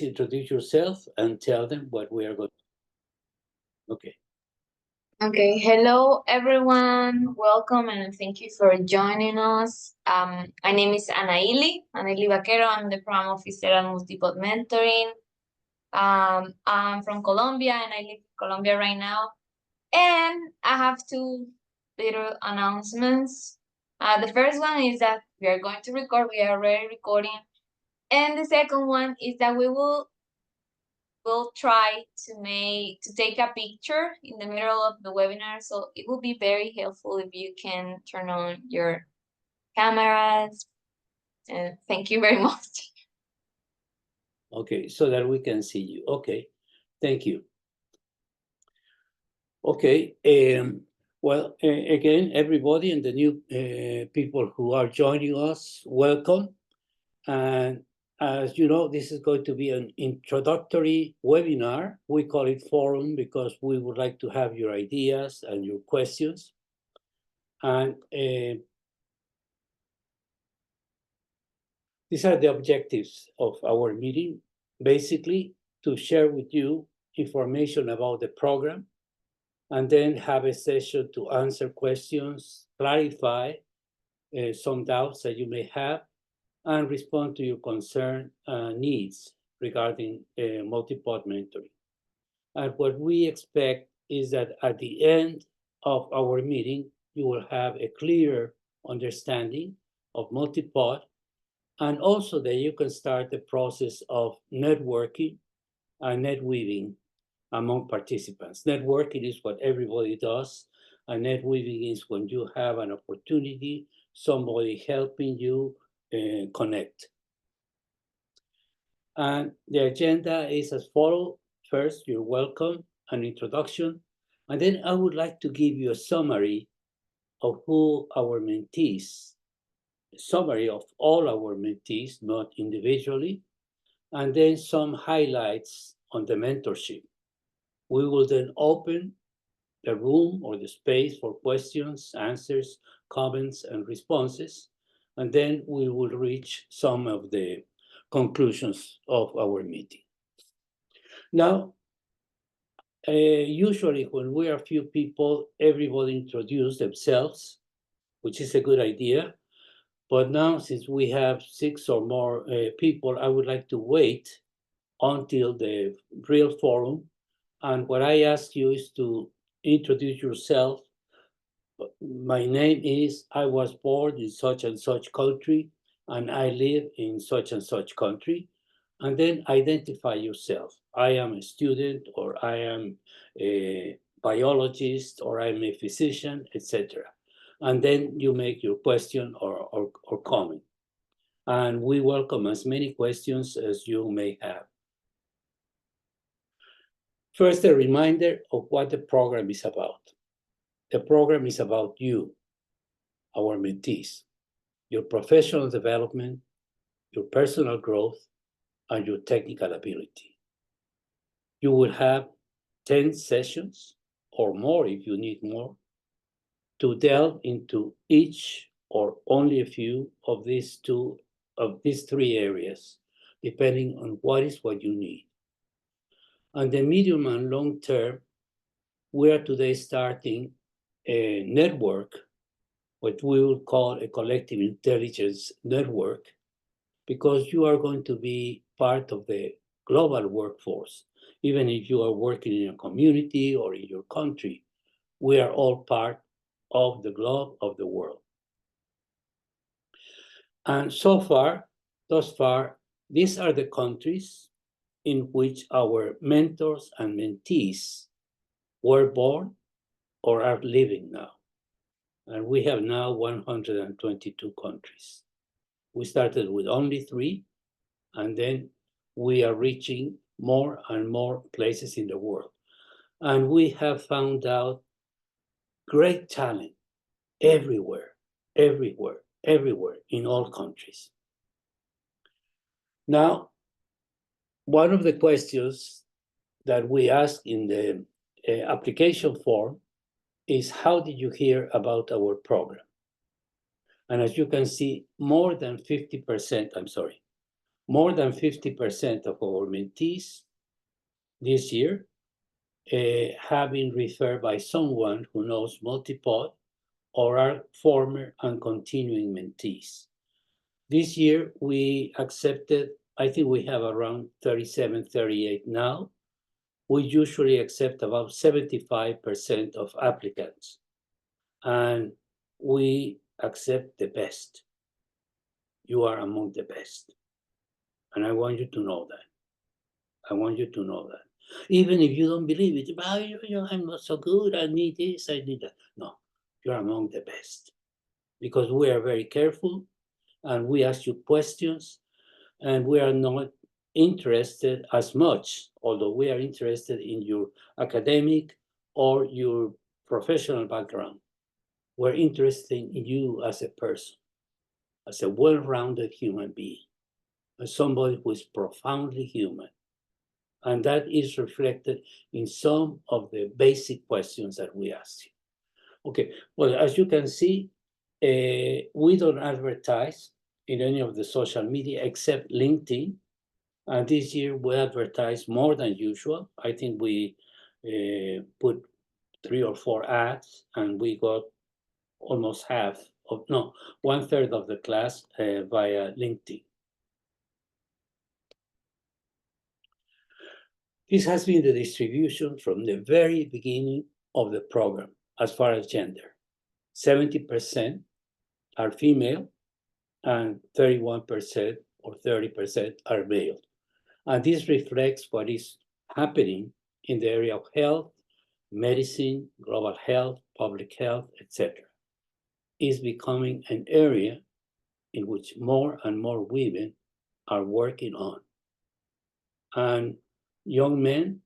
introduce yourself and tell them what we are going to. Okay. Okay, hello everyone. Welcome and thank you for joining us. My name is Anaili Vaquero. I'm the program officer at MultiPOD Mentoring. I'm from Colombia and I live in Colombia right now. And I have two little announcements. The first one is that we are going to record. We are already recording. And the second one is that we'll try to take a picture in the middle of the webinar. So it will be very helpful if you can turn on your cameras. And thank you very much. Okay, so that we can see you. Okay, thank you. Okay, well, again, everybody and the new people who are joining us, welcome. And as you know, this is going to be an introductory webinar. We call it forum because we would like to have your ideas and your questions. And these are the objectives of our meeting, basically to share with you information about the program, and then have a session to answer questions, clarify some doubts that you may have, and respond to your concern needs regarding MultiPOD mentoring. And what we expect is that at the end of our meeting, you will have a clear understanding of MultiPOD, and also that you can start the process of networking and net weaving among participants. Networking is what everybody does, and net weaving is when you have an opportunity, somebody helping you connect. And the agenda is as follows. First, you're welcome, an introduction, and then I would like to give you a summary of who our mentees, a summary of all our mentees, not individually, and then some highlights on the mentorship. We will then open the room or the space for questions, answers, comments, and responses, and then we will reach some of the conclusions of our meeting. Now, usually when we are few people, everybody introduce themselves, which is a good idea. But now, since we have 6 or more people, I would like to wait until the real forum. And what I ask you is to introduce yourself. My name is, I was born in such and such country, and I live in such and such country. And then identify yourself. I am a student, or I am a biologist, or I'm a physician, etc. And then you make your question or comment. And we welcome as many questions as you may have. First, a reminder of what the program is about. The program is about you, our mentees, your professional development, your personal growth, and your technical ability. You will have 10 sessions or more if you need more to delve into each or only a few of these 3 areas, depending on what you need. On the medium and long term, we are today starting a network, what we will call a collective intelligence network, because you are going to be part of the global workforce. Even if you are working in a community or in your country, we are all part of the globe, of the world. And thus far, these are the countries in which our mentors and mentees were born or are living now. And we have now 122 countries. We started with only 3, and then we are reaching more and more places in the world. And we have found out great talent everywhere, in all countries. Now, one of the questions that we ask in the application form is, how did you hear about our program? And as you can see, more than 50%, More than 50% of our mentees this year have been referred by someone who knows MultiPOD or are former and continuing mentees. This year, we accepted, I think we have around 37, 38 now. We usually accept about 75% of applicants, and we accept the best. You are among the best. And I want you to know that. I want you to know that. Even if you don't believe it, I'm not so good, I need this, I need that. No, you're among the best. Because we are very careful, and we ask you questions, and we are not interested as much, although we are interested in your academic or your professional background. We're interested in you as a person, as a well-rounded human being, as somebody who is profoundly human. And that is reflected in some of the basic questions that we ask you. Okay, well, as you can see, we don't advertise in any of the social media except LinkedIn. And this year we advertised more than usual. I think we put 3 or 4 ads, and we got almost one third of the class via LinkedIn. This has been the distribution from the very beginning of the program as far as gender. 70% are female and 31% or 30% are male. And this reflects what is happening in the area of health, medicine, global health, public health, etc. Is becoming an area in which more and more women are working on. And young men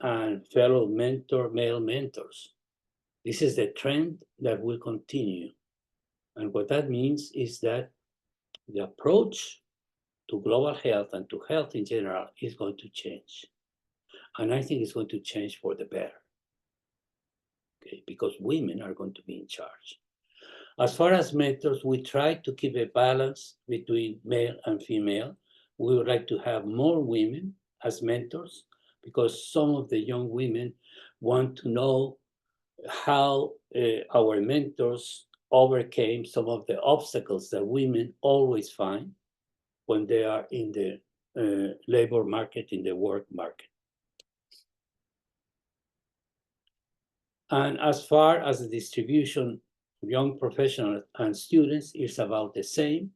and fellow male mentors, this is the trend that will continue. And what that means is that the approach to global health and to health in general is going to change. And I think it's going to change for the better. Okay, because women are going to be in charge. As far as mentors, we try to keep a balance between male and female. We would like to have more women as mentors because some of the young women want to know how our mentors overcame some of the obstacles that women always find when they are in the labor market, in the work market. And as far as the distribution of young professionals and students is about the same,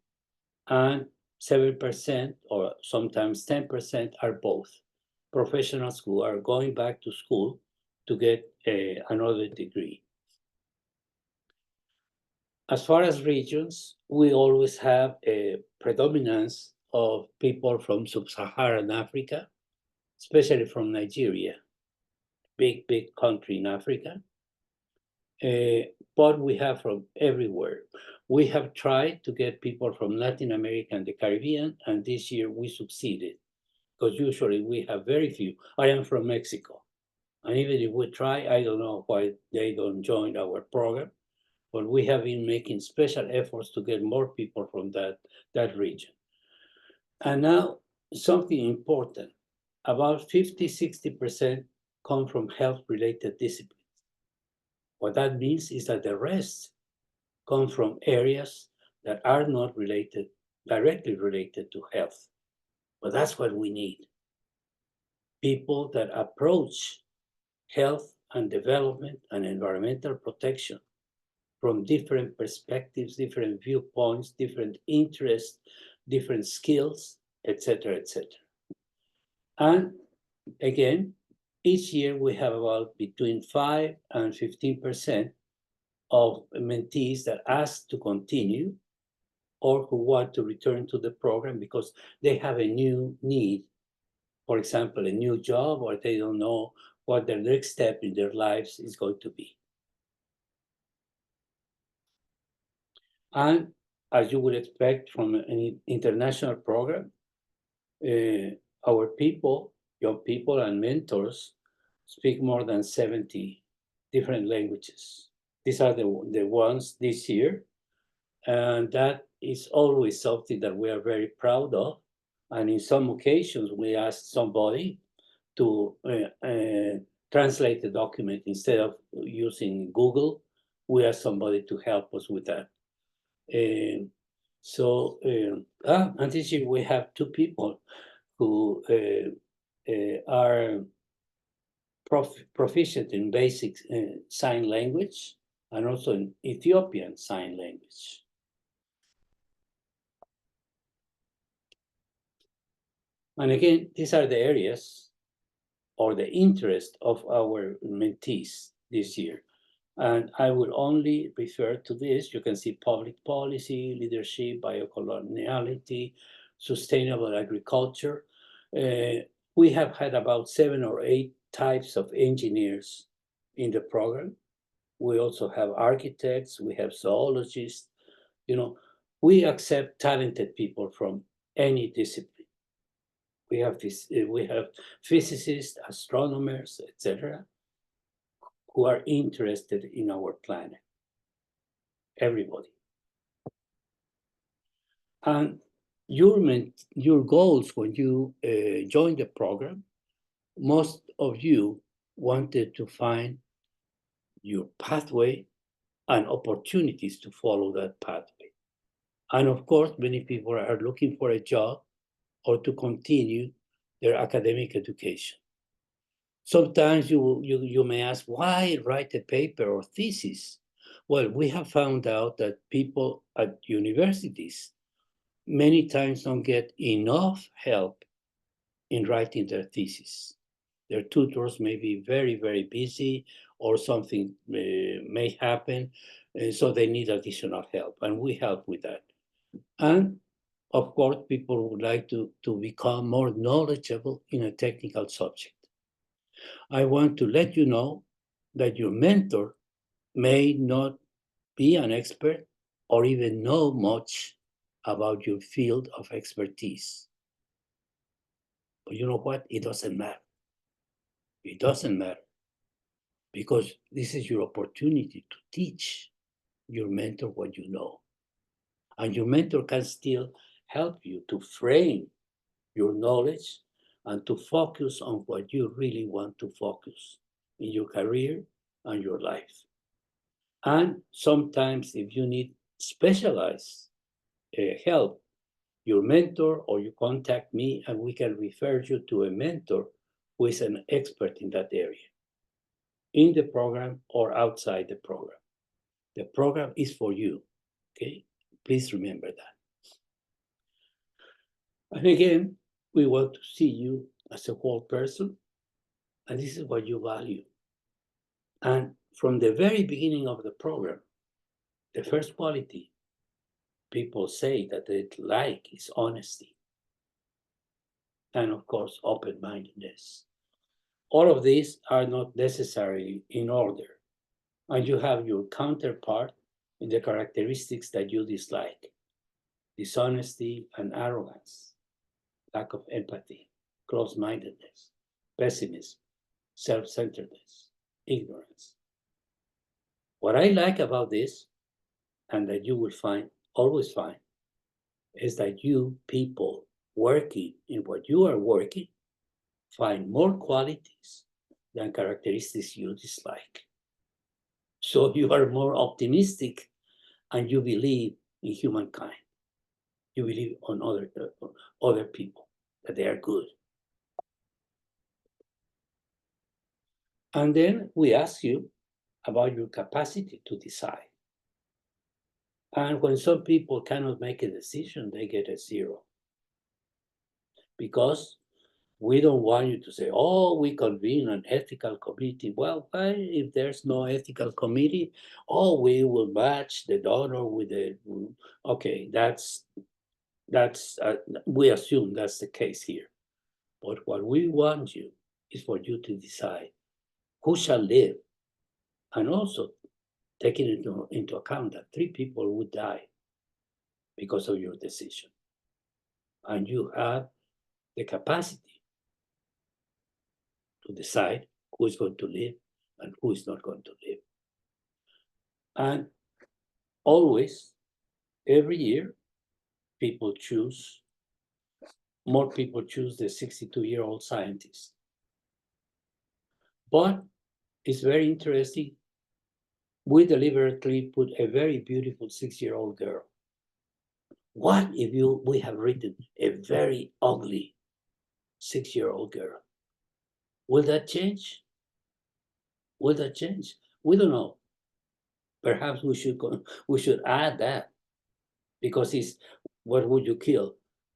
and 7% or sometimes 10% are both professionals who are going back to school to get another degree. As far as regions, we always have a predominance of people from sub-Saharan Africa, especially from Nigeria, big country in Africa. But we have from everywhere. We have tried to get people from Latin America and the Caribbean, and this year we succeeded, because usually we have very few. I am from Mexico, and even if we try, I don't know why they don't join our program, but we have been making special efforts to get more people from that region. And now, something important, about 50-60% come from health-related disciplines. What that means is that the rest come from areas that are not directly related to health. But that's what we need. People that approach health and development and environmental protection from different perspectives, different viewpoints, different interests, different skills, etc., etc. And again, each year we have about between 5 and 15% of mentees that ask to continue or who want to return to the program because they have a new need, for example, a new job, or they don't know what their next step in their lives is going to be. And as you would expect from an international program, our people, young people and mentors, speak more than 70 different languages. These are the ones this year, and that is always something that we are very proud of, And in some occasions, we ask somebody to translate the document instead of using Google. We ask somebody to help us with that. And this year we have two people who are proficient in basic sign language and also in Ethiopian Sign Language. And again, these are the areas or the interest of our mentees this year. And I will only refer to this. You can see public policy, leadership, biocoloniality, sustainable agriculture. We have had about 7 or 8 types of engineers in the program. We also have architects, we have zoologists. You know, we accept talented people from any discipline. We have physicists, astronomers, etc., who are interested in our planet. Everybody. And your goals when you joined the program, most of you wanted to find your pathway and opportunities to follow that pathway. And of course, many people are looking for a job or to continue their academic education. Sometimes you may ask, why write a paper or thesis? Well, we have found out that people at universities many times don't get enough help in writing their thesis. Their tutors may be very, very busy or something may happen, so they need additional help, and we help with that. And of course, people would like to become more knowledgeable in a technical subject. I want to let you know that your mentor may not be an expert or even know much about your field of expertise. But you know what? It doesn't matter. It doesn't matter, because this is your opportunity to teach your mentor what you know. And your mentor can still help you to frame your knowledge and to focus on what you really want to focus in your career and your life. And sometimes if you need specialized help, your mentor or you contact me and we can refer you to a mentor who is an expert in that area, in the program or outside the program. The program is for you, okay? Please remember that. And again, we want to see you as a whole person, and this is what you value. And from the very beginning of the program, the first quality people say that they like is honesty. And of course, open-mindedness. All of these are not necessarily in order. And you have your counterpart in the characteristics that you dislike: dishonesty and arrogance, lack of empathy, close-mindedness, pessimism, self-centeredness, ignorance. What I like about this, and that you will always find, is that you people working in what you are working find more qualities than characteristics you dislike. So you are more optimistic and you believe in humankind. You believe on other people, that they are good. And then we ask you about your capacity to decide. And when some people cannot make a decision, they get a 0. Because we don't want you to say, oh, we convene an ethical committee. Well, why, if there's no ethical committee, oh, we will match the donor with the, okay, we assume that's the case here. But what we want you is for you to decide who shall live, and also taking into account that 3 people would die because of your decision. And you have the capacity to decide who is going to live and who is not going to live. And always, every year, people choose more people choose the 62-year-old scientist. But it's very interesting. We deliberately put a very beautiful 6-year-old girl. What if we have written a very ugly 6-year-old girl? Will that change? Will that change? We don't know. Perhaps we should add that, because it's, what would you kill?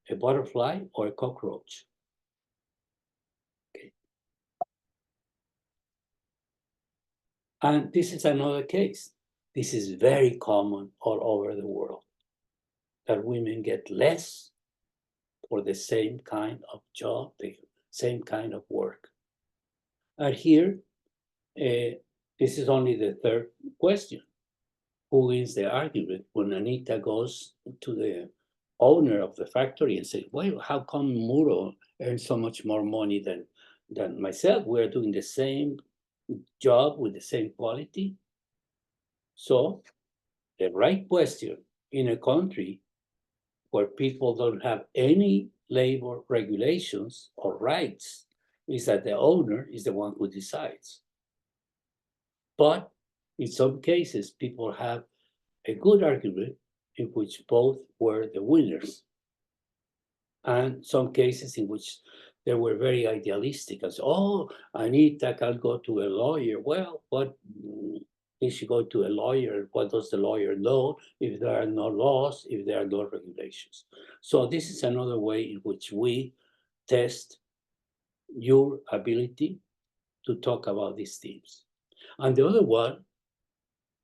A butterfly or a cockroach? Okay. And this is another case. This is very common all over the world, that women get less for the same kind of job, the same kind of work. And here, this is only the third question. Who wins the argument when Anita goes to the owner of the factory and says, well, how come Muro earns so much more money than myself? We're doing the same job with the same quality. So the right question in a country where people don't have any labor regulations or rights is that the owner is the one who decides. But in some cases, people have a good argument in which both were the winners, and some cases in which they were very idealistic, as, oh, Anita can go to a lawyer. Well, what if she go to a lawyer? What does the lawyer know if there are no laws, if there are no regulations? So this is another way in which we test your ability to talk about these themes. And the other one,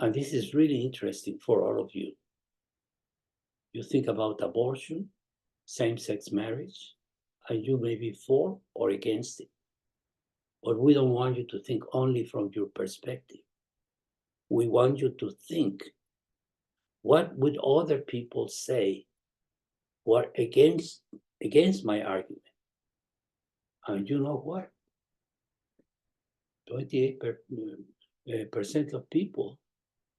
and this is really interesting for all of you, you think about abortion, same-sex marriage, and you may be for or against it. But we don't want you to think only from your perspective. We want you to think, what would other people say who are against my argument? And you know what? 28% of people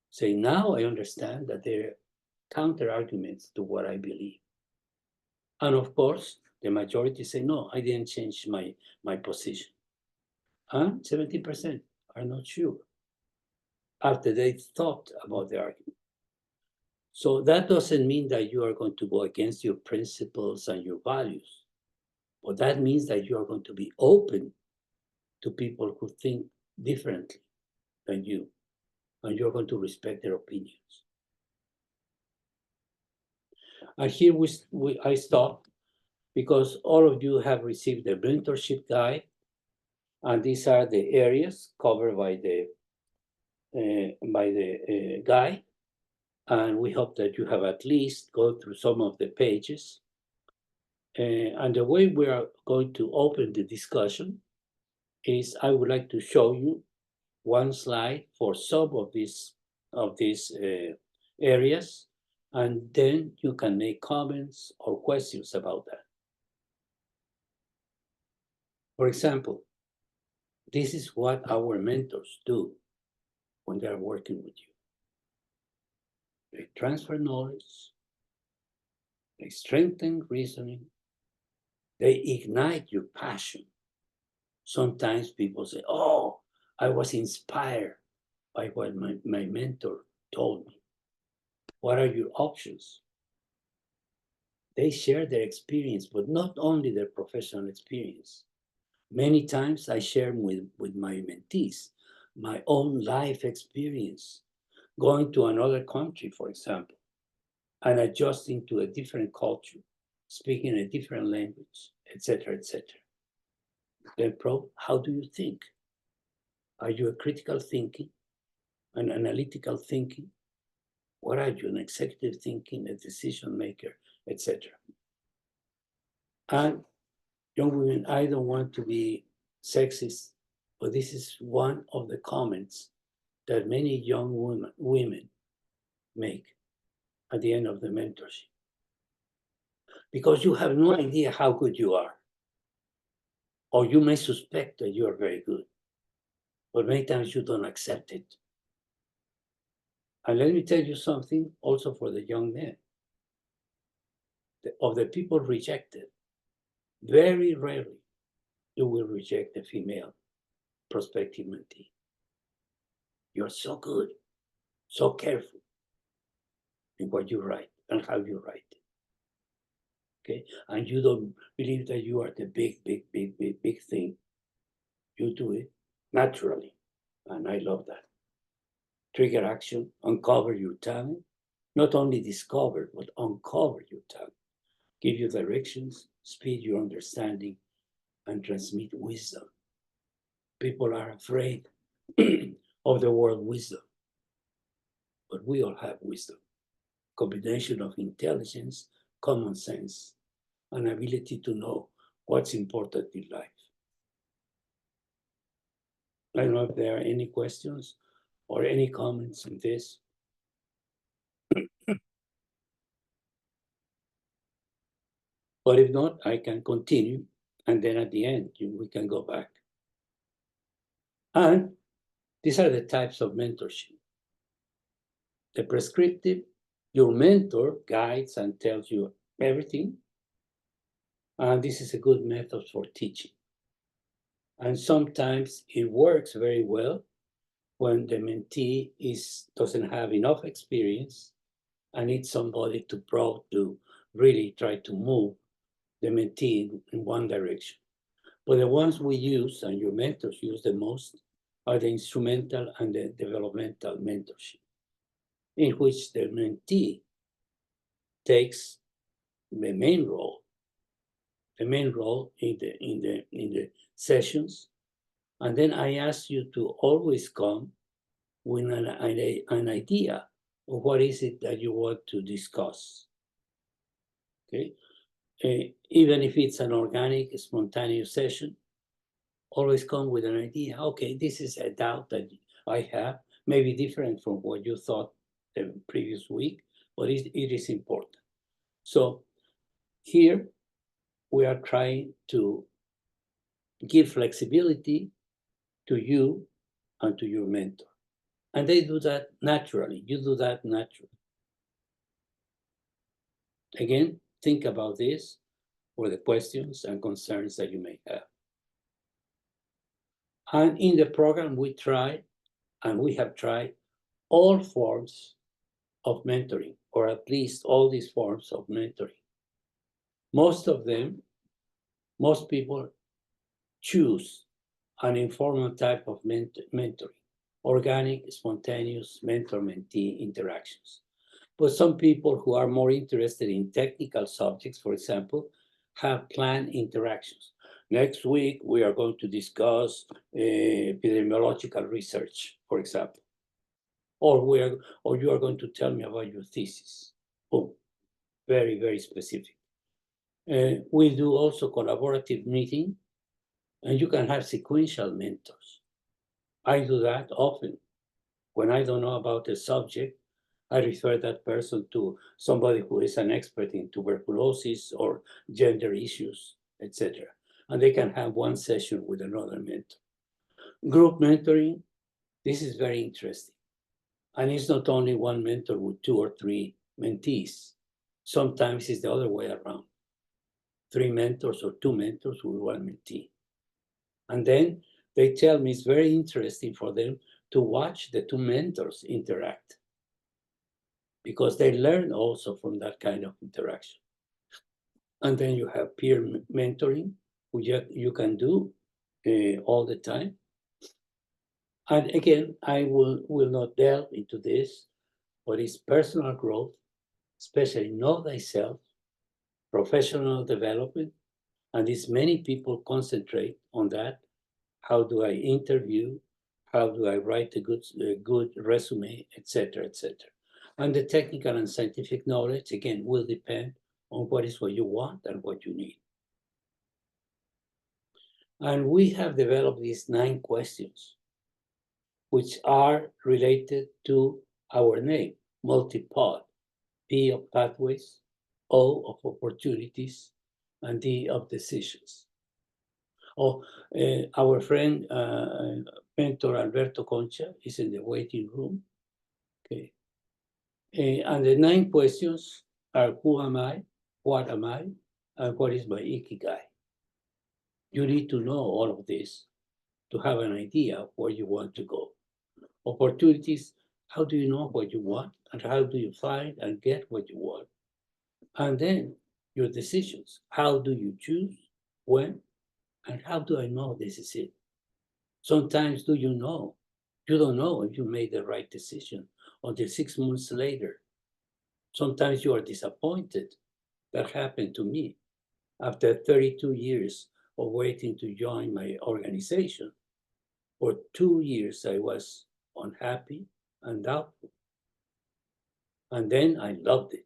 say, now I understand that there are counter arguments to what I believe. And of course, the majority say, no, I didn't change my position. And 70% are not sure after they thought about the argument. So that doesn't mean that you are going to go against your principles and your values, but that means that you are going to be open to people who think differently than you, and you're going to respect their opinions. And here I stop, because all of you have received the mentorship guide, and these are the areas covered by the guide. And we hope that you have at least gone through some of the pages. And the way we are going to open the discussion is, I would like to show you one slide for some of these areas, and then you can make comments or questions about that. For example, this is what our mentors do when they are working with you. They transfer knowledge, they strengthen reasoning, they ignite your passion. Sometimes people say, oh, I was inspired by what my mentor told me. What are your options? They share their experience, but not only their professional experience. Many times I share with my mentees my own life experience, going to another country, for example, and adjusting to a different culture, speaking a different language, etc., etc. Then probe, how do you think? Are you a critical thinking, an analytical thinking? What are you, an executive thinking, a decision maker, etc.? And young women, I don't want to be sexist, but this is one of the comments that many young women make at the end of the mentorship. Because you have no idea how good you are. Or you may suspect that you are very good, but many times you don't accept it. And let me tell you something also for the young men. Of the people rejected, Very rarely you will reject a female prospective mentee. You're so good, so careful in what you write and how you write. Okay, and you don't believe that you are the big thing. You do it naturally, and I love that. Trigger action, uncover your talent. Not only discover, but uncover your talent. Give you directions, speed your understanding, and transmit wisdom. People are afraid of the word wisdom, but we all have wisdom. Combination of intelligence, common sense, and ability to know what's important in life. I don't know if there are any questions or any comments on this. But if not, I can continue, and then at the end, we can go back. And these are the types of mentorship. The prescriptive, your mentor guides and tells you everything. And this is a good method for teaching. And sometimes it works very well when the mentee doesn't have enough experience and needs somebody to really try to move the mentee in one direction. But the ones we use and your mentors use the most are the instrumental and the developmental mentorship, in which the mentee takes the main role in the sessions. And then I ask you to always come with an idea of what is it that you want to discuss. Okay, even if it's an organic, spontaneous session, always come with an idea. Okay, this is a doubt that I have, maybe different from what you thought the previous week, but it is important. So here we are trying to give flexibility to you and to your mentor. And they do that naturally. You do that naturally. Again, think about this for the questions and concerns that you may have. And in the program, we have tried all forms of mentoring, or at least all these forms of mentoring. Most people choose an informal type of mentoring, organic, spontaneous mentor-mentee interactions. But some people who are more interested in technical subjects, for example, have planned interactions. Next week, we are going to discuss epidemiological research, for example. Or you are going to tell me about your thesis. Boom. Very, very specific. We do also collaborative meeting, and you can have sequential mentors. I do that often. When I don't know about a subject, I refer that person to somebody who is an expert in tuberculosis or gender issues, etc. And they can have one session with another mentor. Group mentoring, this is very interesting. And it's not only one mentor with 2 or 3 mentees. Sometimes it's the other way around. 3 mentors or 2 mentors with 1 mentee. And then they tell me it's very interesting for them to watch the 2 mentors interact, because they learn also from that kind of interaction. And then you have peer mentoring, which you can do all the time. And again, I will not delve into this, but it's personal growth, especially know thyself, professional development, and these many people concentrate on that. How do I interview? How do I write a good resume, etc., etc. And the technical and scientific knowledge, again, will depend on what you want and what you need. And we have developed these 9 questions, which are related to our name, MultiPOD. P of pathways, O of opportunities, and D of decisions. Our friend, mentor Alberto Concha is in the waiting room. Okay. And the 9 questions are: who am I? What am I? And what is my ikigai? You need to know all of this to have an idea of where you want to go. Opportunities, how do you know what you want? And how do you find and get what you want? And then your decisions. How do you choose? When? And how do I know this is it? Sometimes do you know? You don't know if you made the right decision until 6 months later. Sometimes you are disappointed. That happened to me. After 32 years of waiting to join my organization, for 2 years I was unhappy and doubtful. And then I loved it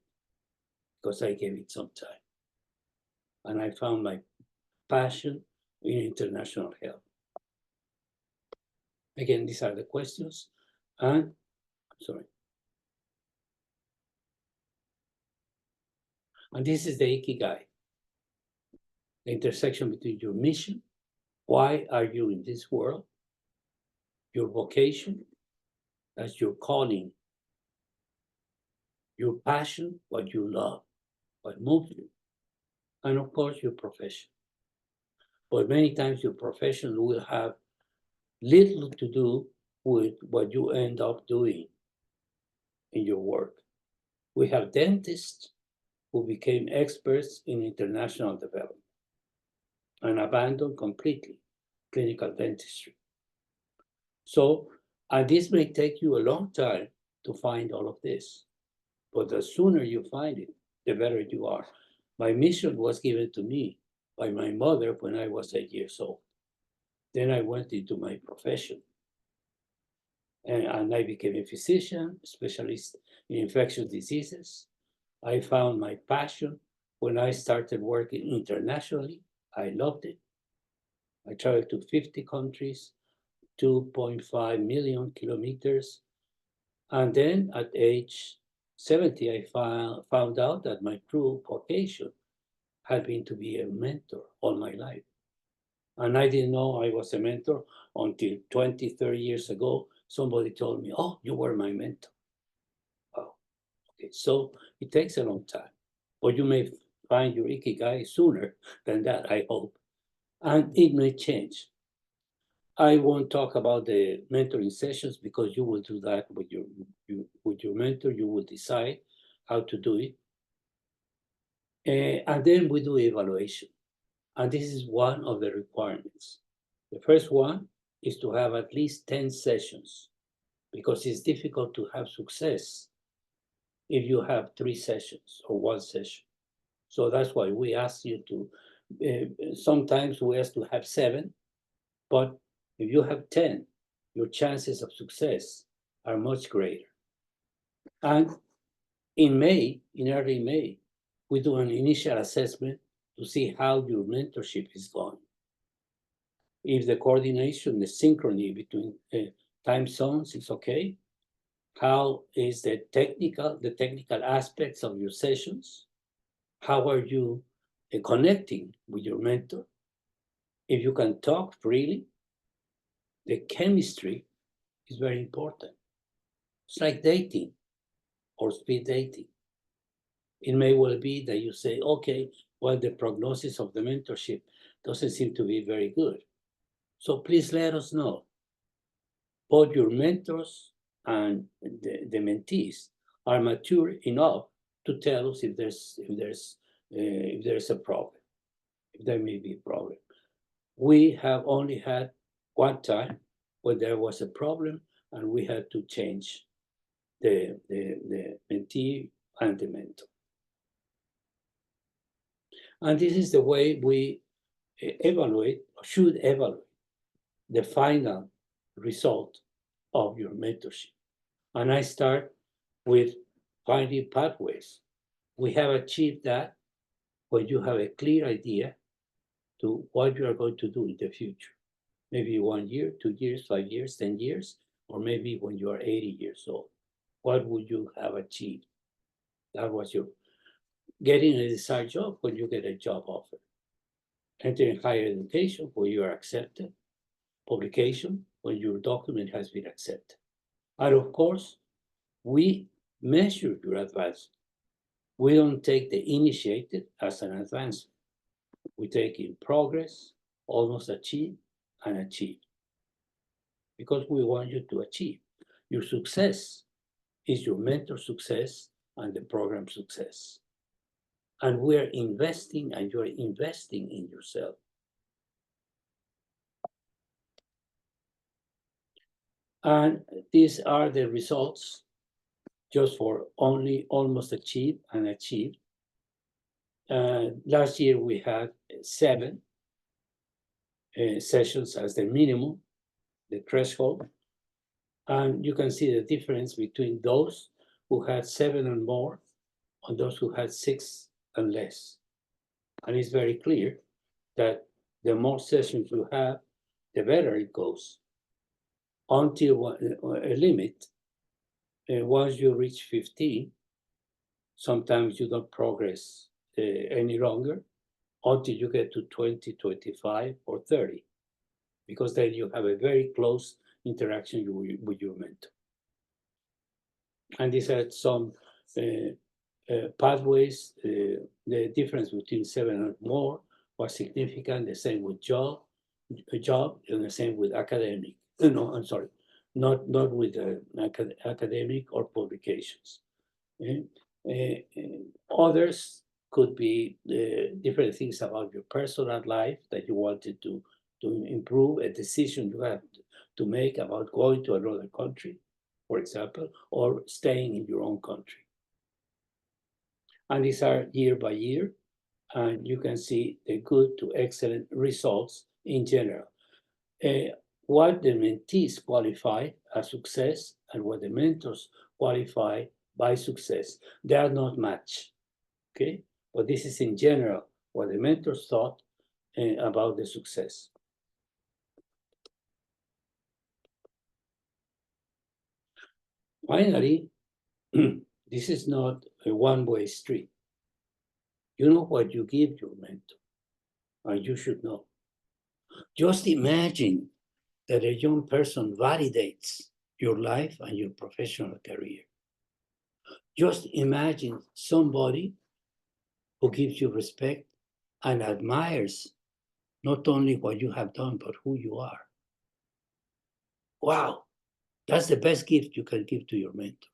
because I gave it some time. And I found my passion in international health. Again, these are the questions. And And this is the Ikigai, the intersection between your mission, why are you in this world, your vocation, that's your calling, your passion, what you love, what moves you, and of course your profession. But many times your profession will have little to do with what you end up doing in your work. We have dentists who became experts in international development and abandoned completely clinical dentistry. So, and this may take you a long time to find all of this, but the sooner you find it, the better you are. My mission was given to me by my mother when I was 8 years old. Then I went into my profession and I became a physician, specialist in infectious diseases. I found my passion when I started working internationally. I loved it. I traveled to 50 countries, 2.5 million kilometers. And then at age 70, I found out that my true vocation had been to be a mentor all my life. And I didn't know I was a mentor until 20, 30 years ago. Somebody told me, oh, you were my mentor. Oh, okay. So it takes a long time, but you may find your Ikigai sooner than that, I hope. And it may change. I won't talk about the mentoring sessions because you will do that with your mentor. You will decide how to do it. And then we do evaluation. And this is one of the requirements. The first one is to have at least 10 sessions because it's difficult to have success if you have 3 sessions or 1 session. So that's why we ask you to, sometimes we ask to have 7, but if you have 10, your chances of success are much greater. And in early May, we do an initial assessment to see how your mentorship is going. If the coordination, the synchrony between time zones is okay, how is the technical aspects of your sessions? How are you connecting with your mentor? If you can talk freely, the chemistry is very important. It's like dating or speed dating. It may well be that you say, okay, well, the prognosis of the mentorship doesn't seem to be very good. So please let us know. Both your mentors and the mentees are mature enough to tell us if there's a problem, if there may be a problem. We have only had one time when there was a problem and we had to change the mentee and the mentor. And this is the way we evaluate, or should evaluate, the final result of your mentorship. And I start with finding pathways. We have achieved that when you have a clear idea to what you are going to do in the future. Maybe 1 year, 2 years, 5 years, 10 years, or maybe when you are 80 years old. What would you have achieved? That was your getting a desired job when you get a job offer. Entering higher education when you are accepted. Publication when your document has been accepted. And of course, we measure your advancement. We don't take the initiated as an advancement. We take in progress, almost achieve, and achieve. Because we want you to achieve. Your success is your mentor success and the program success. And we're investing, and you're investing in yourself. And these are the results just for only almost achieved and achieved. Last year we had 7 sessions as the minimum, the threshold. And you can see the difference between those who had 7 and more and those who had 6 and less. And it's very clear that the more sessions you have, the better it goes. Until a limit, once you reach 15, sometimes you don't progress any longer until you get to 20, 25, or 30, because then you have a very close interaction with your mentor. And these are some pathways. The difference between 7 and more was significant. The same with job, and the same with academic. No, I'm sorry, not with academic or publications. Others could be different things about your personal life that you wanted to improve, a decision you have to make about going to another country, for example, or staying in your own country. And these are year by year, and you can see the good to excellent results in general. What the mentees qualify as success and what the mentors qualify by success, they are not matched, okay? But this is in general what the mentors thought about the success. Finally, this is not a one-way street. You know what you give your mentor, and you should know. Just imagine that a young person validates your life and your professional career. Just imagine somebody who gives you respect and admires not only what you have done, but who you are. Wow, that's the best gift you can give to your mentor.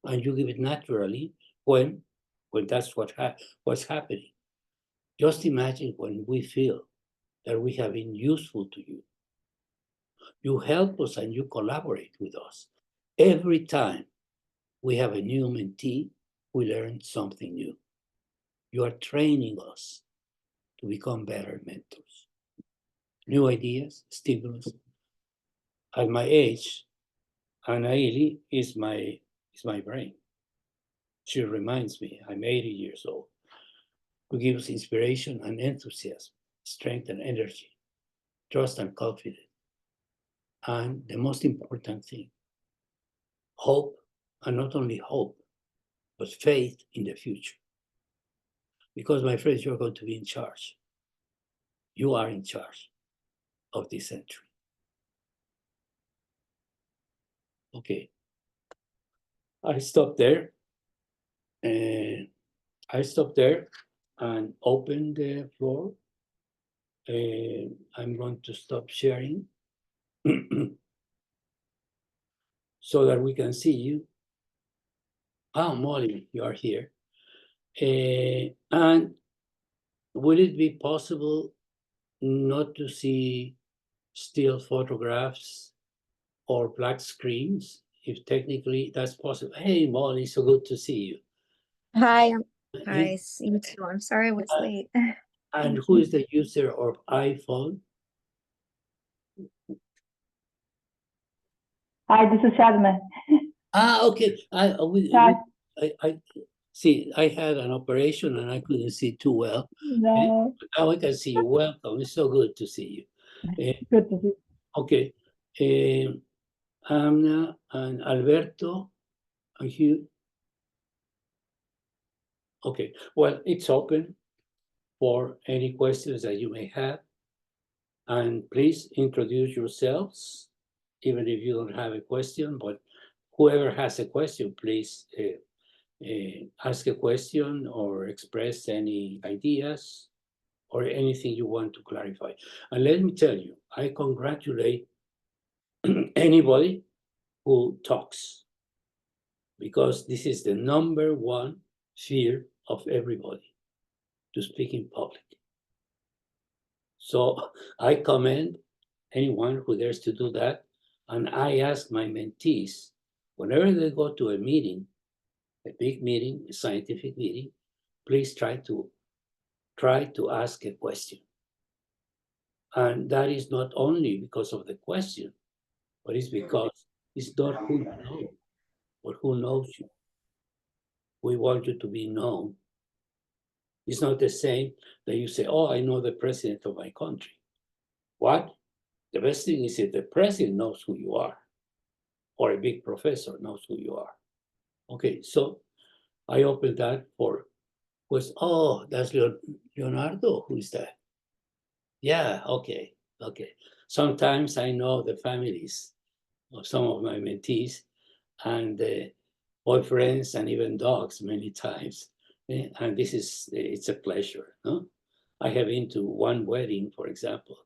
And you give it naturally when that's what's happening. Just imagine when we feel that we have been useful to you. You help us and you collaborate with us. Every time we have a new mentee, we learn something new. You are training us to become better mentors. New ideas, stimulus. At my age, Anaili is my brain. She reminds me I'm 80 years old. Who gives inspiration and enthusiasm, strength and energy, trust and confidence. And the most important thing, hope, and not only hope, but faith in the future. Because, my friends, you're going to be in charge. You are in charge of this century. Okay. I stop there. And open the floor. I'm going to stop sharing so that we can see you. Ah, Molly, you are here. And will it be possible not to see still photographs or black screens, if technically that's possible? Hey, Molly, so good to see you. Hi, hi, you too. I'm sorry I was late. And who is the user of iPhone? Hi, this is Shadma. Okay. I see. I had an operation and I couldn't see too well. No. Now I can see you. Welcome. It's so good to see you. Good to see you. Okay. Amna and Alberto and Hugh. Okay. Well, it's open for any questions that you may have. And please introduce yourselves, even if you don't have a question, but whoever has a question, please ask a question or express any ideas or anything you want to clarify. And let me tell you, I congratulate anybody who talks, because this is the number one fear of everybody, to speak in public. So I commend anyone who dares to do that. And I ask my mentees, whenever they go to a meeting, a big meeting, a scientific meeting, please try to ask a question. And that is not only because of the question, but it's because it's not who you know, but who knows you. We want you to be known. It's not the same that you say, oh, I know the president of my country. What? The best thing is if the president knows who you are, or a big professor knows who you are. Okay, so I opened that for, oh, that's Leonardo, who is that? Yeah, okay. Sometimes I know the families of some of my mentees, and boyfriends, and even dogs many times. And it's a pleasure. No? I have been to one wedding, for example,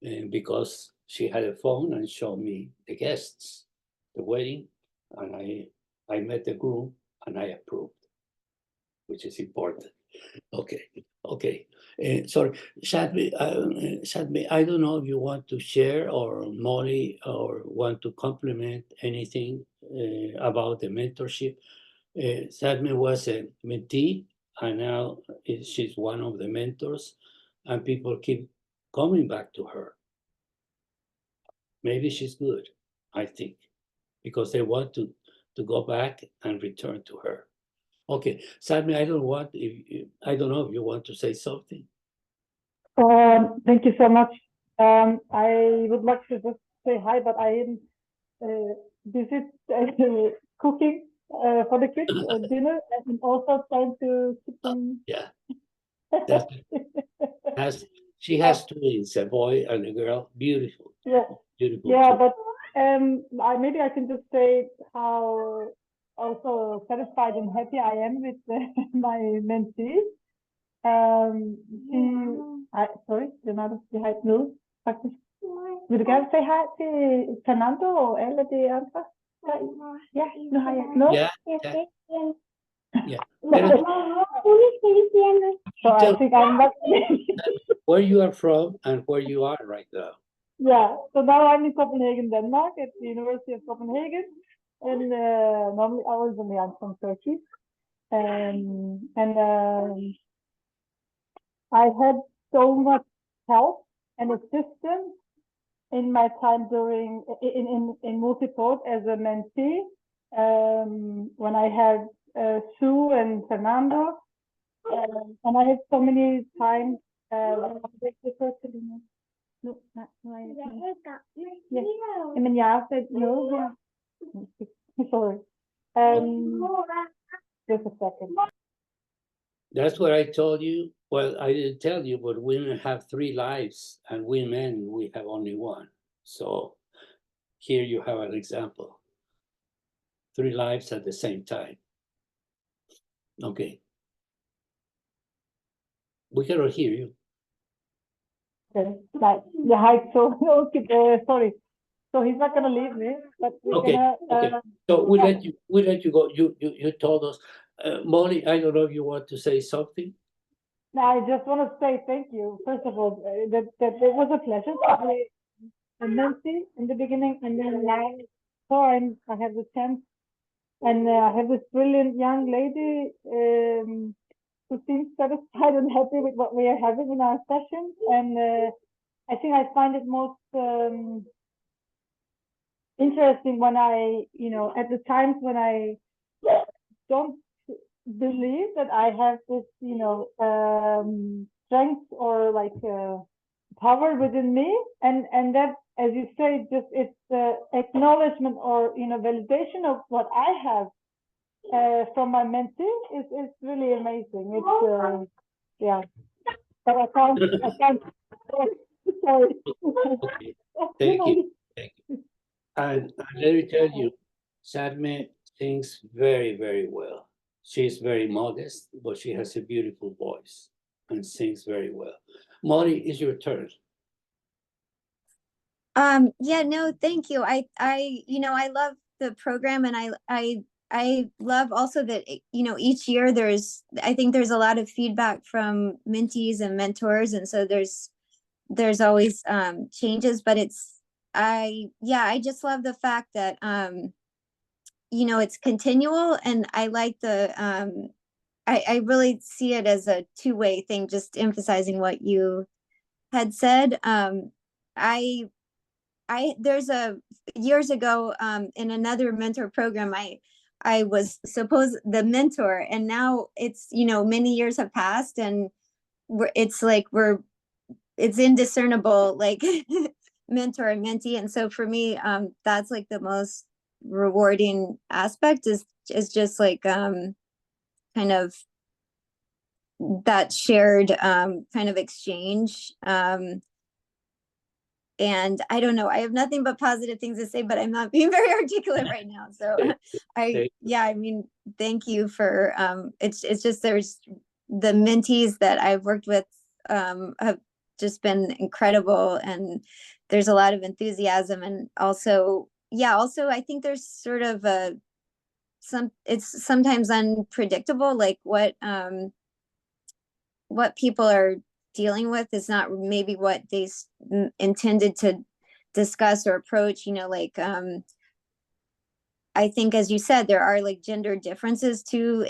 because she had a phone and showed me the guests, the wedding, and I met the groom and I approved, which is important. Okay. Sorry, Shadme, I don't know if you want to share, or Molly, or want to compliment anything about the mentorship. Shadme was a mentee, and now she's one of the mentors, and people keep coming back to her. Maybe she's good, I think, because they want to go back and return to her. Okay, Sadmi, I don't know if you want to say something. Thank you so much. I would like to just say hi, but I am busy cooking for the kids dinner, and also trying to keep them. Yeah, she has twins, a boy and a girl. Beautiful. Yeah. Beautiful. Yeah, but maybe I can just say how also satisfied and happy I am with my mentee. Sorry, Leonardo, sige hej nu, faktisk. Vil du gerne sige hej til Fernando og alle de andre? Ja, nu har jeg. No? Yeah. So I think I'm not. Where you are from and where you are right now. Yeah, so now I'm in Copenhagen, Denmark, at the University of Copenhagen. And normally I'm from Turkey. And I had so much help and assistance in my time during in MultiPOD as a mentee. When I had Sue and Fernando, and I had so many times. Men jeg har set noget her. Sorry. Just a second. That's what I told you. Well, I didn't tell you, but women have 3 lives, and we men, we have only one. So here you have an example. 3 lives at the same time. Okay. We cannot hear you. Okay. Sorry. So he's not gonna leave me, but we're Okay, gonna. So we let you go. You told us, Molly. I don't know if you want to say something. No, I just want to say thank you. First of all, that it was a pleasure to be a mentee in the beginning, and then now I have the chance, and I have this brilliant young lady who seems satisfied and happy with what we are having in our sessions, and I think I find it most interesting when I, at the times when I don't believe that I have this, strength or like power within me, and that, as you say, just it's the acknowledgement or validation of what I have from my mentee is really amazing. It's yeah, but I can't. Sorry. Okay. Thank you. And let me tell you, Sadme sings very, very well. She's very modest, but she has a beautiful voice. and sings very well. Molly, it's your turn. Yeah, no, thank you. I love the program, and I love also that, each year I think there's a lot of feedback from mentees and mentors. And so there's always changes, but I just love the fact that, it's continual. And I like I really see it as a two-way thing, just emphasizing what you had said. There's years ago, in another mentor program, I was supposed the mentor, and now it's, many years have passed, and it's indiscernible, like mentor and mentee. And so for me, that's like the most rewarding aspect, is just like, kind of that shared, kind of exchange. And I don't know, I have nothing but positive things to say, but I'm not being very articulate right now. So I mean, thank you for, it's just, there's the mentees that I've worked with, have just been incredible, and there's a lot of enthusiasm. And also I think there's sort of it's sometimes unpredictable, like what people are dealing with is not maybe what they intended to discuss or approach, like, I think, as you said, there are like gender differences too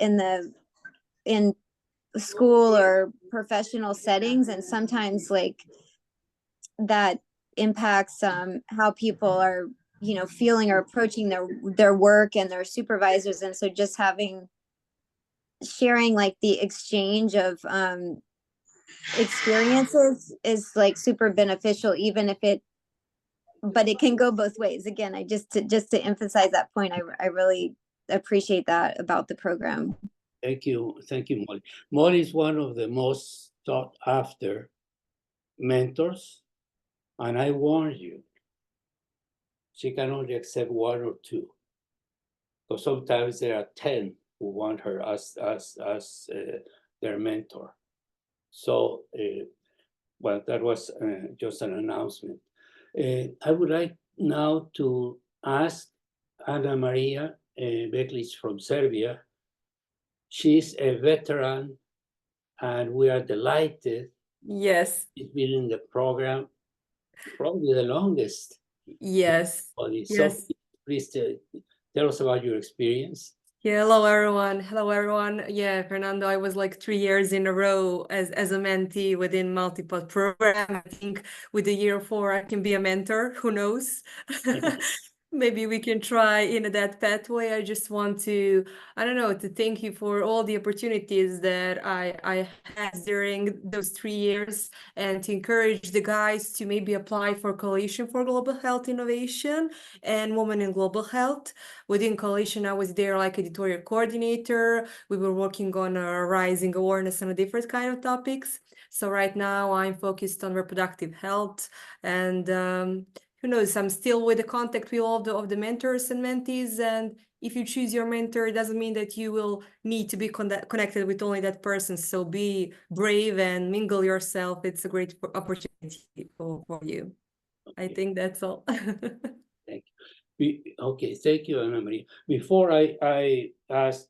in school or professional settings, and sometimes like that impacts how people are, feeling or approaching their work and their supervisors. And so just sharing like the exchange of experiences is like super beneficial, even if but it can go both ways. Again, just to emphasize that point, I really appreciate that about the program. Thank you, Molly. Molly is one of the most sought after mentors, and I warn you, she can only accept one or two, because sometimes there are 10 who want her as their mentor. So, well, that was just an announcement. I would like now to ask Ana Maria Beklic from Serbia. She's a veteran, and we are delighted. Yes. She's been in the program probably the longest. Yes. So Yes. please tell us about your experience. Yeah, hello everyone. Yeah, Fernando, I was like 3 years in a row as a mentee within MultiPOD program. I think with the year 4 I can be a mentor, who knows? Maybe we can try in that pathway. I just want to, I don't know, to thank you for all the opportunities that I had during those 3 years, and to encourage the guys to maybe apply for Coalition for Global Health Innovation and Women in Global Health. Within Coalition, I was there like editorial coordinator. We were working on rising awareness on different kind of topics. So right now I'm focused on reproductive health, and who knows, I'm still with the contact with all of the mentors and mentees. And if you choose your mentor, it doesn't mean that you will need to be connected with only that person. So be brave and mingle yourself. It's a great opportunity for you. Okay. I think that's all. Thank you. Okay, thank you, Ana Maria. Before I ask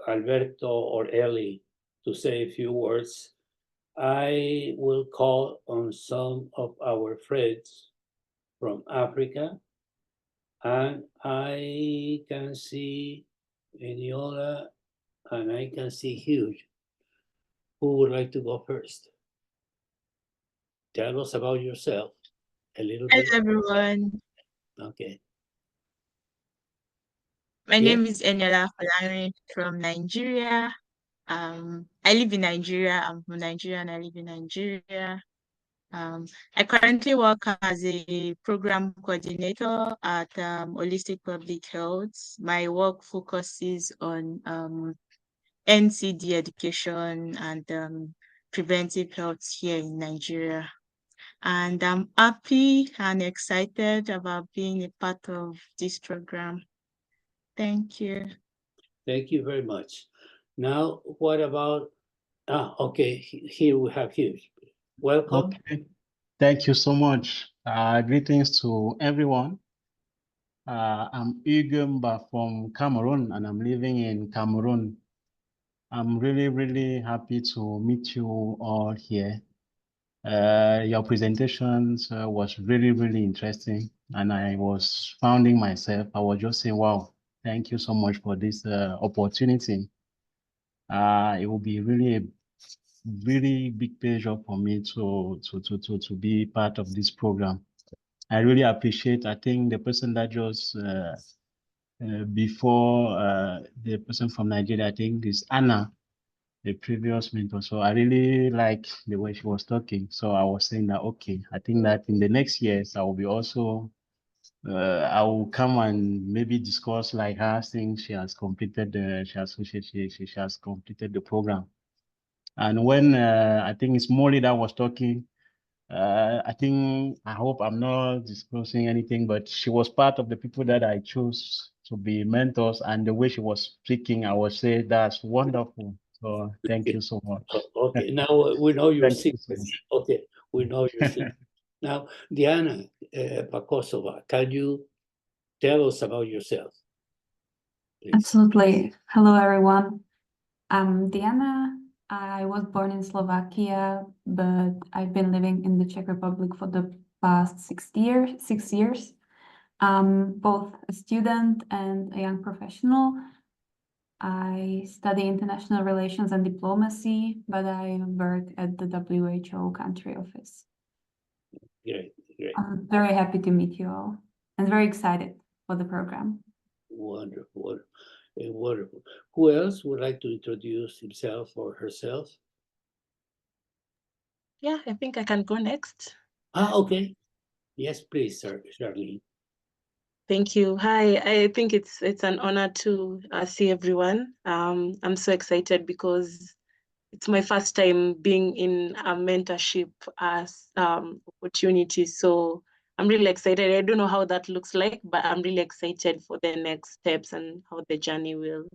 Alberto or Ellie to say a few words, I will call on some of our friends from Africa, and I can see Eniola, and I can see Hugh. Who would like to go first? Tell us about yourself a little bit. Hello, everyone. Okay. My Yeah. name is Eniola Falani from Nigeria. I live in Nigeria. I'm from Nigeria and I live in Nigeria. I currently work as a program coordinator at Holistic Public Health. My work focuses on NCD education and preventive health here in Nigeria. And I'm happy and excited about being a part of this program. Thank you. Thank you very much. Now, what about Okay, here we have you. Welcome. Okay, thank you so much. Greetings to everyone. I'm Igumba from Cameroon, and I'm living in Cameroon. I'm really, really happy to meet you all here. Your presentations was really, really interesting, and I was founding myself. I was just saying, wow, thank you so much for this opportunity. It will be really a really big pleasure for me to be part of this program. I really appreciate. I think the person that just before the person from Nigeria, I think is Anna, the previous mentor. So I really like the way she was talking. So I was saying that okay, I think that in the next years I will be also I will come and maybe discuss like her since she has completed she has completed the program. And when I think it's Molly that was talking, I hope I'm not disclosing anything, but she was part of the people that I chose to be mentors. And the way she was speaking, I would say that's wonderful. So thank you so much. Okay, now we know your Thank you so secrets. Okay, we know your secrets. Now, Diana Pakosova, can you tell us about yourself? Please. Absolutely. Hello, everyone. I'm Diana. I was born in Slovakia, but I've been living in the Czech Republic for the past 6 years. Both a student and a young professional. I study international relations and diplomacy, but I work at the WHO country office. Great. I'm very happy to meet you all and very excited for the program. Wonderful. Wonderful. Who else would like to introduce himself or herself? Yeah, I think I can go next. Okay. Yes, please, sir, Charlene. Thank you. Hi, I think it's an honor to see everyone. I'm so excited because it's my first time being in a mentorship as opportunity. So I'm really excited. I don't know how that looks like, but I'm really excited for the next steps and how the journey will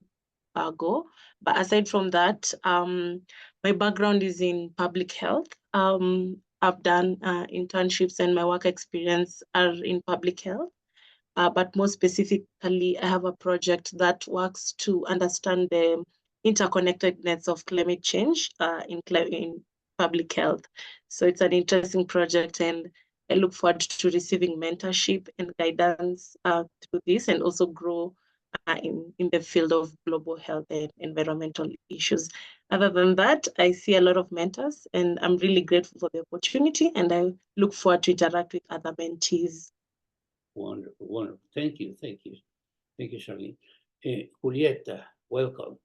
go. But aside from that, my background is in public health. I've done internships and my work experience are in public health. But more specifically, I have a project that works to understand the interconnectedness of climate change in public health. So it's an interesting project, and I look forward to receiving mentorship and guidance through this, and also grow in the field of global health and environmental issues. Other than that, I see a lot of mentors, and I'm really grateful for the opportunity, and I look forward to interact with other mentees. Wonderful. Thank you, Charlene. Julieta, welcome.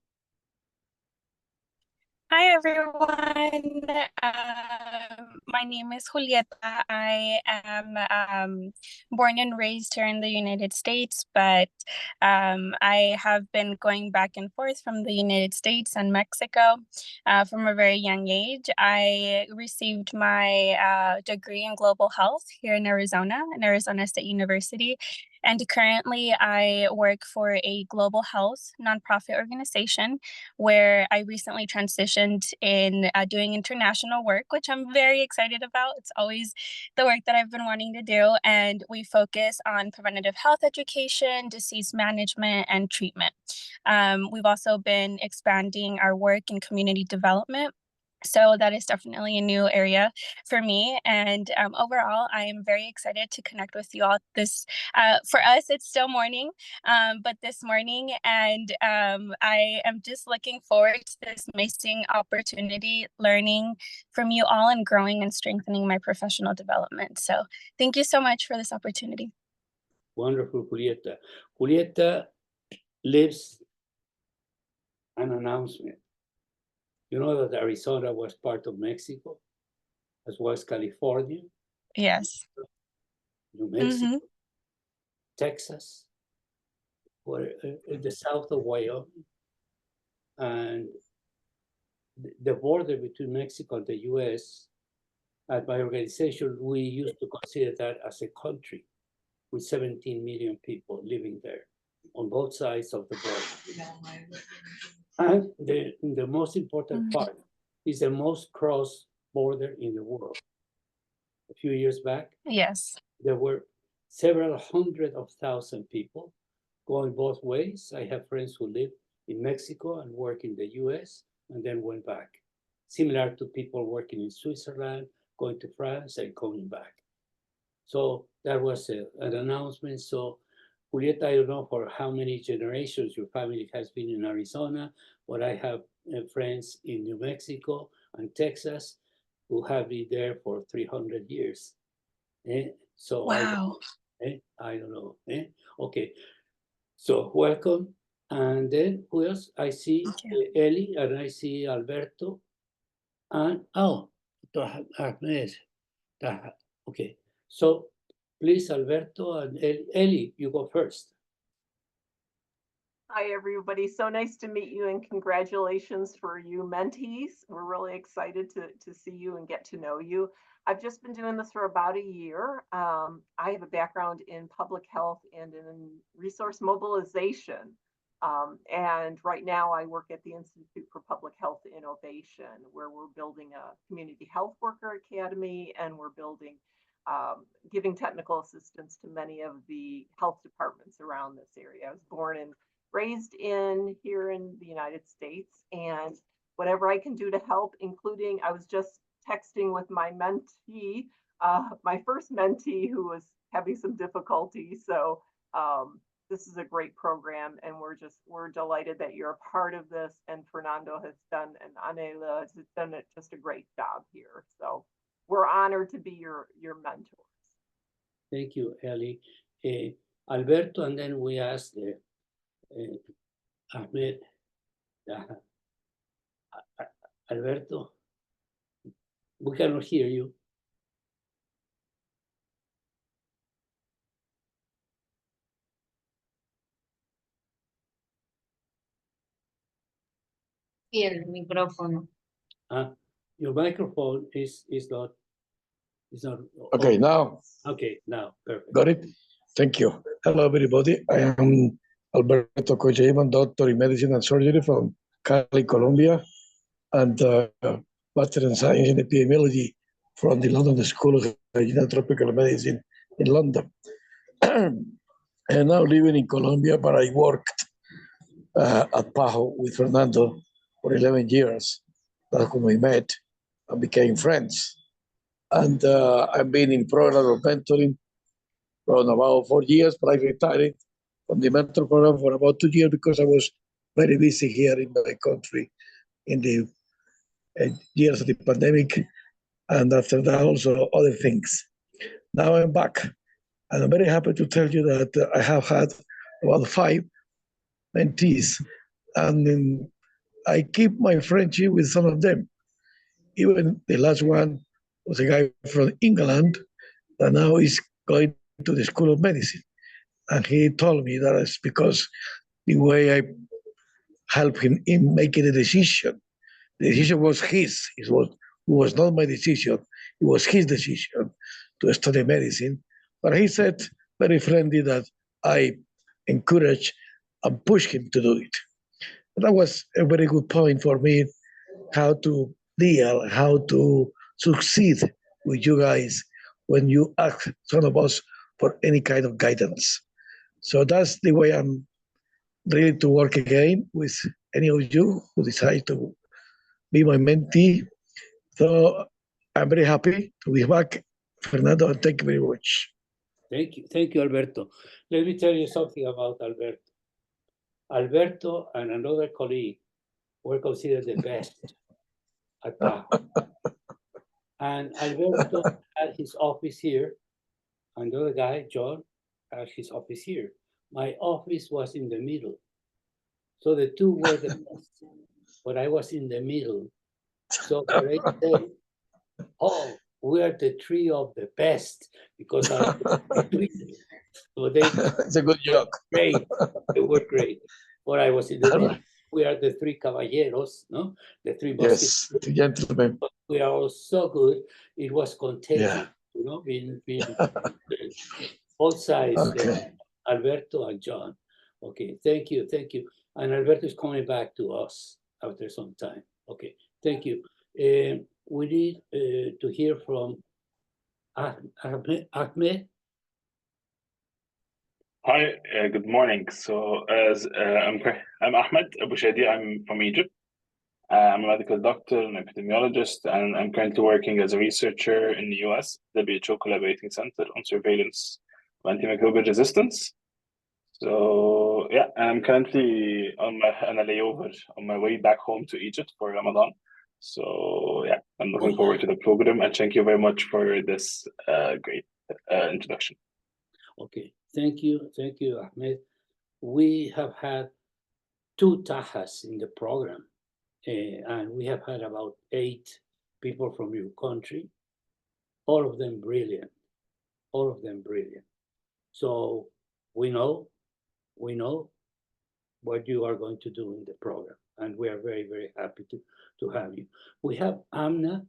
Hi, everyone. My name is Julieta. I am born and raised here in the United States, but I have been going back and forth from the United States and Mexico from a very young age. I received my degree in global health here in Arizona State University. And currently, I work for a global health nonprofit organization where I recently transitioned in doing international work, which I'm very excited about. It's always the work that I've been wanting to do. And we focus on preventative health education, disease management, and treatment. We've also been expanding our work in community development. So that is definitely a new area for me. And overall, I am very excited to connect with you all. For us, it's still morning, but this morning, and I am just looking forward to this amazing opportunity, learning from you all and growing and strengthening my professional development. So thank you so much for this opportunity. Wonderful, Julieta. Julieta lives an announcement. You know that Arizona was part of Mexico, as well as California. Yes. New Mexico, Texas, in the south of Wyoming, and the border between Mexico and the U.S. At my organization, we used to consider that as a country with 17 million people living there on both sides of the border. And the most important part is the most crossed border in the world. A few years back, Yes. there were several hundred of thousand people going both ways. I have friends who live in Mexico and work in the US and then went back. Similar to people working in Switzerland, going to France and coming back. So that was an announcement. So Julieta, I don't know for how many generations your family has been in Arizona, but I have friends in New Mexico and Texas who have been there for 300 years. So Wow. I don't know. Okay, so welcome. And then who else? I see Eli and I see Alberto. And Ahmed. Okay, so please, Alberto and Eli, you go first. Hi, everybody. So nice to meet you and congratulations for you mentees. We're really excited to see you and get to know you. I've just been doing this for about a year. I have a background in public health and in resource mobilization. And right now I work at the Institute for Public Health Innovation, where we're building a community health worker academy, and we're building giving technical assistance to many of the health departments around this area. I was born and raised here in the United States, and whatever I can do to help, including I was just texting with my mentee, my first mentee who was having some difficulty. So this is a great program, and we're delighted that you're a part of this. And Fernando has done, and Anela has done just a great job here. So we're honored to be your mentors. Thank you, Eli. Alberto, and then we asked Ahmed. Alberto, we cannot hear you. Y el micrófono. Your microphone is not. Okay, now. Okay, now, perfect. Got it? Thank you. Hello, everybody. I am Alberto Cochaiban, doctor in medicine and surgery from Cali, Colombia, and master in science in epidemiology from the London School of Hygiene and Tropical Medicine in London. I am now living in Colombia, but I worked at PAHO with Fernando for 11 years. That's when we met and became friends. And I've been in program of mentoring for about 4 years, but I retired from the mentor program for about 2 years because I was very busy here in my country in the years of the pandemic, and after that also other things. Now I'm back, and I'm very happy to tell you that I have had about 5 mentees, and I keep my friendship with some of them. Even the last one was a guy from England that now is going to the School of Medicine. And he told me that it's because the way I helped him in making a decision. The decision was his. It was not my decision. It was his decision to study medicine. But he said very friendly that I encouraged and pushed him to do it. And that was a very good point for me, how to deal, how to succeed with you guys when you ask some of us for any kind of guidance. So that's the way I'm ready to work again with any of you who decide to be my mentee. So I'm very happy to be back, Fernando, and thank you very much. Thank you, Alberto. Let me tell you something about Alberto. Alberto and another colleague were considered the best at PAHO. And Alberto had his office here, and the other guy, John, had his office here. My office was in the middle. So the two were the best, but I was in the middle. So they say, oh, we are the three of the best, because I'm between. So it's a good joke. Great, they were great. But I was in the middle. We are the three caballeros, no? The three Yes, the gentlemen. We are all so good. It was contagious, yeah. Being both sides, okay. Alberto and John. Okay, thank you. And Alberto is coming back to us after some time. Okay, thank you. We need to hear from Ahmed. Hi, good morning. So, I'm Ahmed Abu Shadi. I'm from Egypt. I'm a medical doctor and epidemiologist, and I'm currently working as a researcher in the US, WHO Collaborating Center on Surveillance of Antimicrobial Resistance. So, yeah, I'm currently on a layover on my way back home to Egypt for Ramadan. So, yeah, I'm looking forward to the program, and thank you very much for this great introduction. Okay, thank you, Ahmed. We have had 2 Tahas in the program, and we have had about 8 people from your country, all of them brilliant, all of them brilliant. So we know what you are going to do in the program, and we are very, very happy to have you. We have Amna.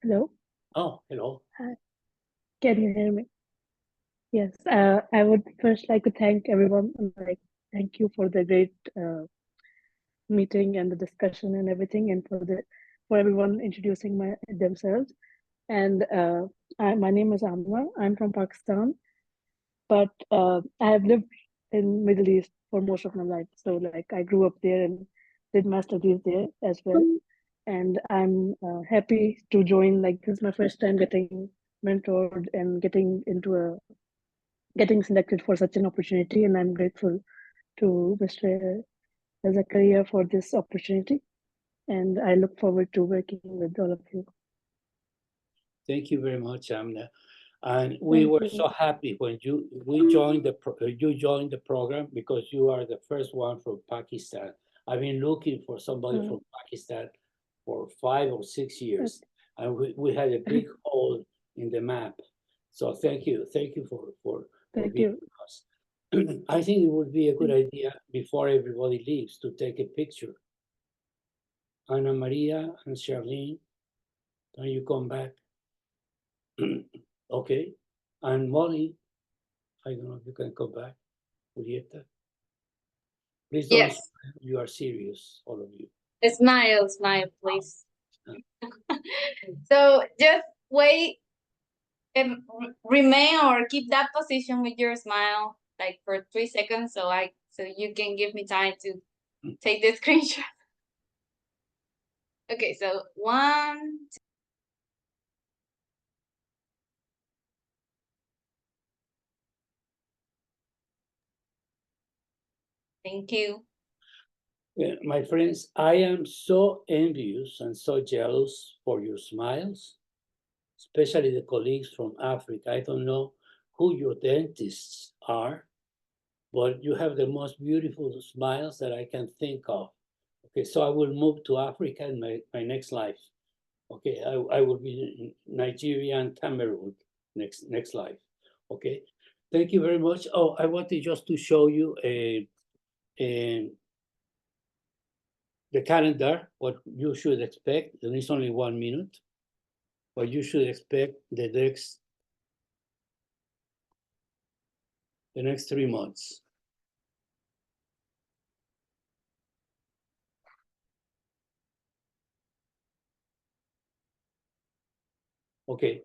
Hello. Oh, hello. Hi. Can you hear me? Yes. I would first like to thank everyone. Thank you for the great meeting and the discussion and everything, and for everyone introducing themselves. And my name is Amna. I'm from Pakistan, but I have lived in Middle East for most of my life. So I grew up there and did my studies there as well. And I'm happy to join. This is my first time getting mentored and getting selected for such an opportunity, and I'm grateful to Mr. Zakaria for this opportunity, and I look forward to working with all of you. Thank you very much, Amna. And we were so happy when you joined the program, because you are the first one from Pakistan. I've been looking for somebody from Pakistan for 5 or 6 years, and we had a big hole in the map. So thank you for being with us. I think it would be a good idea, before everybody leaves, to take a picture. Ana Maria and Charlene, can you come back? Okay. And Molly, I don't know if you can come back. Julieta, please don't. Yes. You are serious, all of you. Smile, please. So just wait and remain or keep that position with your smile for 3 seconds, so you can give me time to take the screenshot. Okay, so 1, 2. Thank you. My friends, I am so envious and so jealous for your smiles, especially the colleagues from Africa. I don't know who your dentists are, but you have the most beautiful smiles that I can think of. Okay, so I will move to Africa in my next life. Okay, I will be in Nigeria and Cameroon next life. Okay, thank you very much. Oh, I wanted just to show you the calendar, what you should expect. There is only 1 minute, but you should expect the next 3 months. Okay,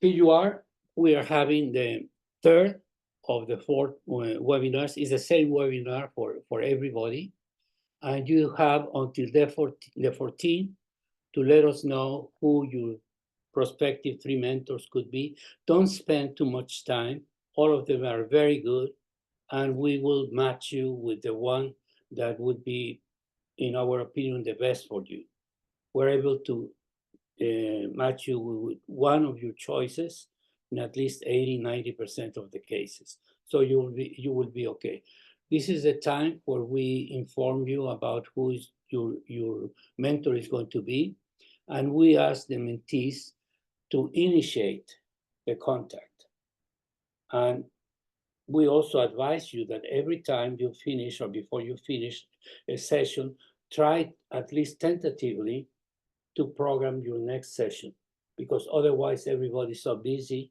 here you are. We are having the 3rd of the 4th webinars. It's the same webinar for everybody. And you have until the 14th to let us know who your prospective 3 mentors could be. Don't spend too much time. All of them are very good, and we will match you with the one that would be, in our opinion, the best for you. We're able to match you with one of your choices in at least 80–90% of the cases. So you will be okay. This is the time where we inform you about who is your mentor is going to be, and we ask the mentees to initiate the contact. And we also advise you that every time you finish or before you finish a session, try at least tentatively to program your next session, because otherwise everybody's so busy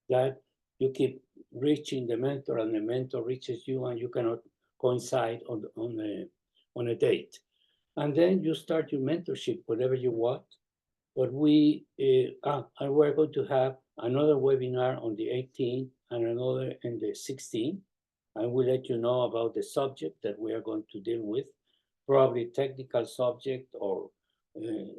that you keep reaching the mentor and the mentor reaches you and you cannot coincide on a date. And then you start your mentorship, whatever you want. But and we're going to have another webinar on the 18th and another on the 16th. And we'll let you know about the subject that we are going to deal with, probably technical subject or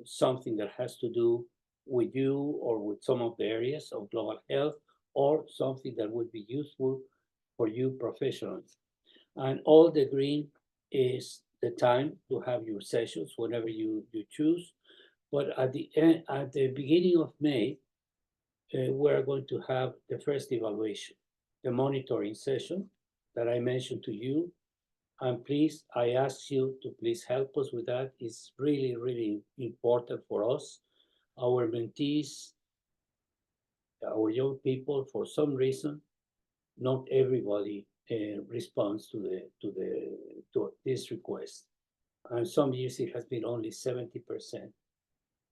something that has to do with you or with some of the areas of global health, or something that would be useful for you professionally. And all the green is the time to have your sessions whenever you choose. But at the beginning of May, we're going to have the first evaluation, the monitoring session that I mentioned to you. And please, I ask you to please help us with that. It's really, really important for us. Our mentees, our young people, for some reason, not everybody responds to this request. And some years it has been only 70%.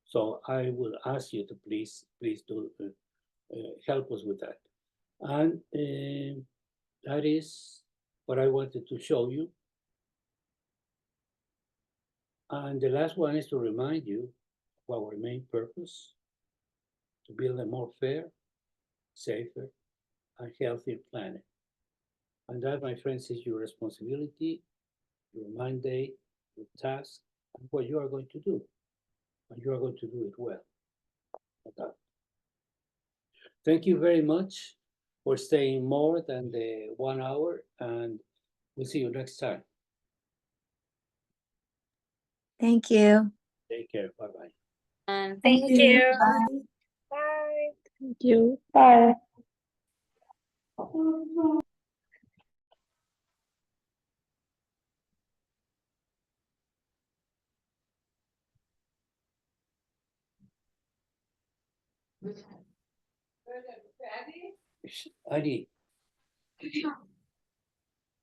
So I will ask you to please do help us with that. And that is what I wanted to show you. And the last one is to remind you of our main purpose: to build a more fair, safer, and healthier planet. And that, my friends, is your responsibility, your mandate, your task, and what you are going to do. And you are going to do it well. Okay. Thank you very much for staying more than the 1 hour, and we'll see you next time. Thank you. Take care. Bye-bye. And Thank you. Bye. Bye. Thank you. Bye. Ali.